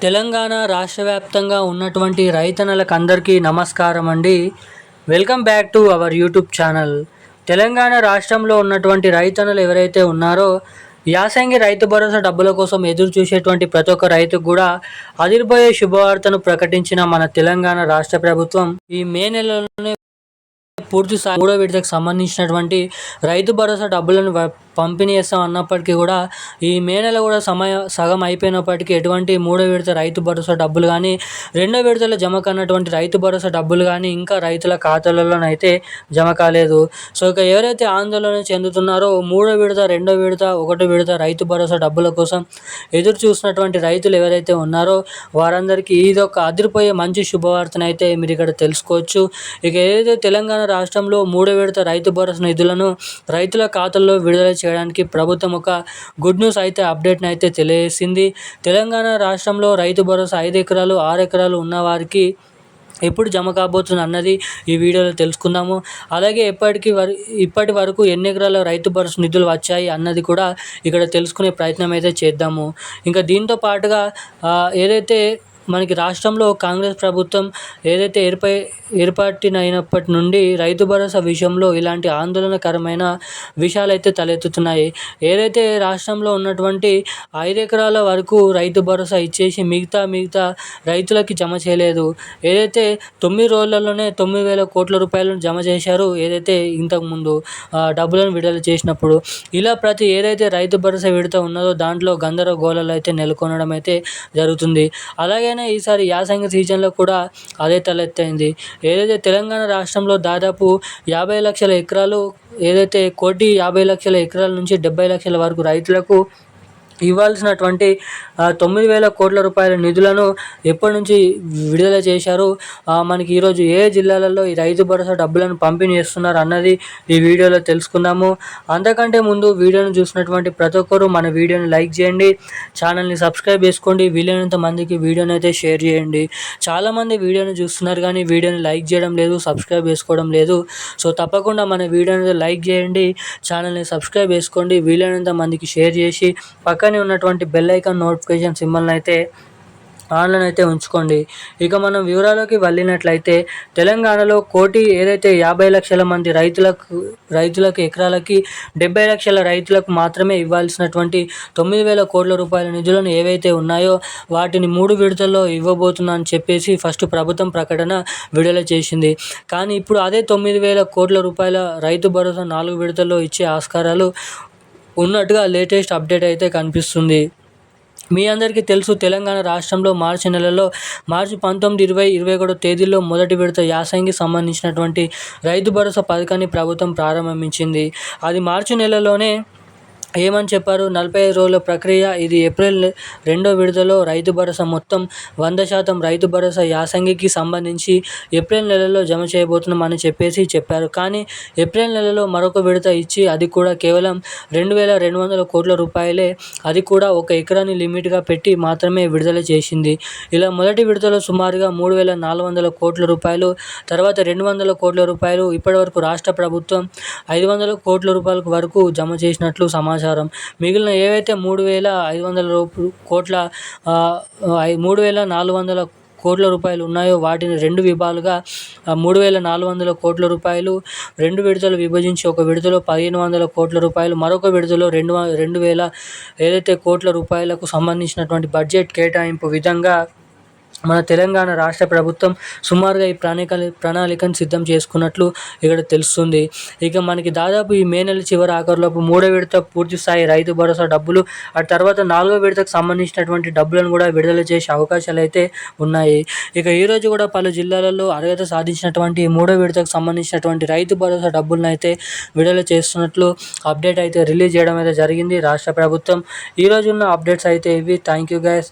తెలంగాణ రాష్ట్ర వ్యాప్తంగా ఉన్నటువంటి రైతన్నలకు అందరికీ నమస్కారం అండి. Welcome back to our YouTube channel. Telangana రాష్ట్రంలో ఉన్నటువంటి రైతన్నలు ఎవరైతే ఉన్నారో యాసంగి రైతు భరోసా డబ్బుల కోసం ఎదురు చూసేటువంటి ప్రతి ఒక్క రైతుకు కూడా అదిరిపోయే శుభవార్తను ప్రకటించిన మన తెలంగాణ రాష్ట్ర ప్రభుత్వం ఈ మే నెలలోనే పూర్తి స్థాయి మూడో విడతకు సంబంధించినటువంటి రైతు భరోసా డబ్బులను పంపిణీ చేస్తాం అన్నప్పటికీ కూడా ఈ మే నెల కూడా సగం అయిపోయినప్పటికీ ఎటువంటి మూడో విడత రైతు భరోసా డబ్బులు కానీ రెండో విడతలో జమ కానటువంటి రైతు భరోసా డబ్బులు కానీ ఇంకా రైతుల ఖాతాలలోనైతే జమ కాలేదు. సో ఇక ఎవరైతే ఆందోళన చెందుతున్నారో మూడో విడత, రెండో విడత, ఒకటో విడత రైతు భరోసా డబ్బుల కోసం ఎదురు చూసినటువంటి రైతులు ఎవరైతే ఉన్నారో వారందరికీ ఇదొక అదిరిపోయే మంచి శుభవార్తనైతే మీరు ఇక్కడ తెలుసుకోవచ్చు. ఇక ఏదైతే తెలంగాణ రాష్ట్రంలో మూడో విడత రైతు భరోసా నిధులను రైతుల ఖాతాల్లో విడుదల చేయడానికి ప్రభుత్వం ఒక గుడ్ న్యూస్ అయితే అప్డేట్ని అయితే తెలియజేసింది. తెలంగాణ రాష్ట్రంలో రైతు భరోసా 5 ఎకరాలు 6 ఎకరాలు ఉన్న వారికి ఎప్పుడు జమ కాబోతుంది అన్నది ఈ వీడియోలో తెలుసుకుందాము. అలాగే ఇప్పటి వరకు ఎన్ని ఎకరాల రైతు భరోసా నిధులు వచ్చాయి అన్నది కూడా ఇక్కడ తెలుసుకునే ప్రయత్నం అయితే చేద్దాము. ఇంకా దీంతో పాటుగా ఏదైతే మనకి రాష్ట్రంలో కాంగ్రెస్ ప్రభుత్వం ఏదైతే ఏర్పాటినైనప్పటి నుండి రైతు భరోసా విషయంలో ఇలాంటి ఆందోళనకరమైన విషయాలు అయితే తలెత్తుతున్నాయి. ఏదైతే రాష్ట్రంలో ఉన్నటువంటి 5 ఎకరాల వరకు రైతు భరోసా ఇచ్చేసి మిగతా రైతులకి జమ చేయలేదు. ఏదైతే 9 రోజులలోనే 9,000 కోట్ల రూపాయలను జమ చేశారు ఏదైతే ఇంతకుముందు డబ్బులను విడుదల చేసినప్పుడు. ఇలా ఏదైతే రైతు భరోసా విడత ఉన్నదో దాంట్లో గందరగోళాలు అయితే నెలకొనడం అయితే జరుగుతుంది. అలాగే ఈసారి యాసంగి సీజన్లో కూడా అదే తలెత్తైంది. ఏదైతే తెలంగాణ రాష్ట్రంలో దాదాపు 50 లక్షల ఎకరాలు ఏదైతే 1,50,00,000 ఎకరాల నుంచి 70 లక్షల వరకు రైతులకు ఇవ్వాల్సినటువంటి 9,000 కోట్ల రూపాయల నిధులను ఎప్పటి నుంచి విడుదల చేశారు, మనకి ఈరోజు ఏ జిల్లాలలో ఈ రైతు భరోసా డబ్బులను పంపిణీ చేస్తున్నారు అన్నది ఈ వీడియోలో తెలుసుకుందాము. అంతకంటే ముందు వీడియోను చూసినటువంటి ప్రతి ఒక్కరూ మన వీడియోని లైక్ చేయండి, ఛానల్ని సబ్స్క్రైబ్ చేసుకోండి, వీలైనంత మందికి వీడియోని అయితే షేర్ చేయండి. చాలామంది వీడియోని చూస్తున్నారు కానీ వీడియోని లైక్ చేయడం లేదు, సబ్స్క్రైబ్ చేసుకోవడం లేదు. సో తప్పకుండా మన వీడియోని లైక్ చేయండి, ఛానల్ని సబ్స్క్రైబ్ చేసుకోండి, వీలైనంత మందికి షేర్ చేసి పక్కనే ఉన్నటువంటి బెల్ ఐకాన్ నోటిఫికేషన్ సింబల్ని అయితే ఆన్లైన్ అయితే ఉంచుకోండి. ఇక మనం వివరాల్లోకి వెళ్ళినట్లయితే తెలంగాణలో ఏదైతే 50 లక్షల మంది రైతులకు ఎకరాలకి 70 లక్షల రైతులకు మాత్రమే ఇవ్వాల్సినటువంటి 9,000 కోట్ల రూపాయల నిధులను ఏవైతే ఉన్నాయో వాటిని 3 విడతల్లో ఇవ్వబోతున్నా అని చెప్పేసి ఫస్ట్ ప్రభుత్వం ప్రకటన విడుదల చేసింది. కానీ ఇప్పుడు అదే 9,000 కోట్ల రూపాయల రైతు భరోసా 4 విడతల్లో ఇచ్చే ఆస్కారాలు ఉన్నట్టుగా లేటెస్ట్ అప్డేట్ అయితే కనిపిస్తుంది. మీ అందరికీ తెలుసు, తెలంగాణ రాష్ట్రంలో మార్చి 19, 20, 21 తేదీల్లో మొదటి విడత యాసంగి సంబంధించినటువంటి రైతు భరోసా పథకాన్ని ప్రభుత్వం ప్రారంభించింది. అది మార్చి నెలలోనే ఏమని చెప్పారు, 45 రోజుల ప్రక్రియ. ఇది ఏప్రిల్ 2వ విడతలో రైతు భరోసా మొత్తం 100% రైతు భరోసా యాసంగికి సంబంధించి ఏప్రిల్ నెలలో జమ చేయబోతున్నామని చెప్పారు. కానీ ఏప్రిల్ నెలలో మరొక విడత ఇచ్చి అది కూడా కేవలం 2,200 కోట్ల రూపాయలే, అది కూడా 1 ఎకరాన్ని లిమిట్గా పెట్టి మాత్రమే విడుదల చేసింది. ఇలా మొదటి విడతలో సుమారుగా 3,400 కోట్ల రూపాయలు, తర్వాత 200 కోట్ల రూపాయలు, ఇప్పటివరకు రాష్ట్ర ప్రభుత్వం 500 కోట్ల రూపాయల వరకు జమ చేసినట్లు సమాచారం. మిగిలిన ఏవైతే 3,400 కోట్ల రూపాయలు ఉన్నాయో వాటిని 2 విభాగాలుగా 3,400 కోట్ల రూపాయలు 2 విడతలు విభజించి ఒక విడతలో 1,500 కోట్ల రూపాయలు, మరొక విడతలో 2,000 ఏదైతే కోట్ల రూపాయలకు సంబంధించినటువంటి బడ్జెట్ కేటాయింపు విధంగా మన తెలంగాణ రాష్ట్ర ప్రభుత్వం సుమారుగా ఈ ప్రణాళికను సిద్ధం చేసుకున్నట్లు ఇక్కడ తెలుస్తుంది. ఇక మనకి దాదాపు ఈ మే నెల చివరి ఆఖరులోపు 3వ విడత పూర్తి స్థాయి రైతు భరోసా డబ్బులు, ఆ తర్వాత 4వ విడతకు సంబంధించినటువంటి డబ్బులను కూడా విడుదల చేసే అవకాశాలు అయితే ఉన్నాయి. ఇక ఈరోజు కూడా పలు జిల్లాలలో అర్హత సాధించినటువంటి 3వ విడతకు సంబంధించినటువంటి రైతు భరోసా డబ్బులను అయితే విడుదల చేస్తున్నట్లు అప్డేట్ అయితే రిలీజ్ చేయడం అయితే జరిగింది రాష్ట్ర ప్రభుత్వం. ఈరోజు ఉన్న అప్డేట్స్ అయితే ఇవి. Thank you guys.